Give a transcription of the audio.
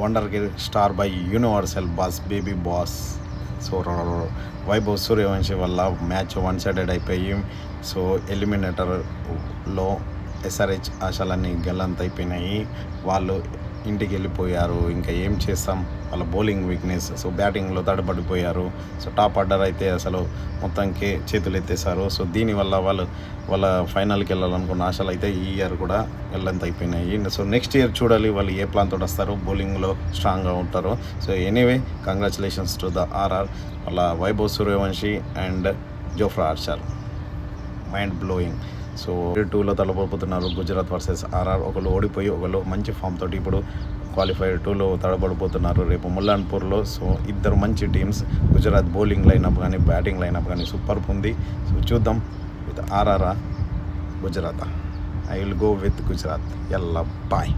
Wonder kid star by universal boss baby boss. So Vaibhav Suryavanshi వల్ల match 1-sided అయిపోయి so ఎలిమినేటర్లో SRH ఆశలన్నీ గల్లంతైపోయినాయి. వాళ్ళు ఇంటికి వెళ్ళిపోయారు. ఇంకా ఏం చేస్తాం, వాళ్ళ బౌలింగ్ వీక్నెస్. సో బ్యాటింగ్లో తడబడిపోయారు. సో టాప్ ఆర్డర్ అయితే అసలు మొత్తానికి చేతులు ఎత్తేసారు. సో దీనివల్ల వాళ్ళ ఫైనల్కి వెళ్ళాలనుకున్న ఆశలు అయితే ఈ ఇయర్ కూడా గల్లంతైపోయినాయి. సో నెక్స్ట్ ఇయర్ చూడాలి వాళ్ళు ఏ ప్లాన్ తోటి వస్తారు, బౌలింగ్లో స్ట్రాంగ్గా ఉంటారు. So anyway congratulations to the RR. వాళ్ళ Vaibhav Suryavanshi and Jofra Archer mind blowing. So 2లో తలపడిపోతున్నారు గుజరాత్ వర్సెస్ ఆర్ఆర్. ఒకళ్ళు ఓడిపోయి ఒకళ్ళు మంచి ఫామ్ తోటి ఇప్పుడు క్వాలిఫైర్ 2లో తడబడిపోతున్నారు రేపు ముల్లాన్పూర్లో. సో ఇద్దరు మంచి టీమ్స్. గుజరాత్ బౌలింగ్ లైనప్ కానీ బ్యాటింగ్ లైనప్ కానీ సూపర్ ఉంది. సో చూద్దాం with RR Gujarat. I will go with Gujarat. యల్లా బాయ్.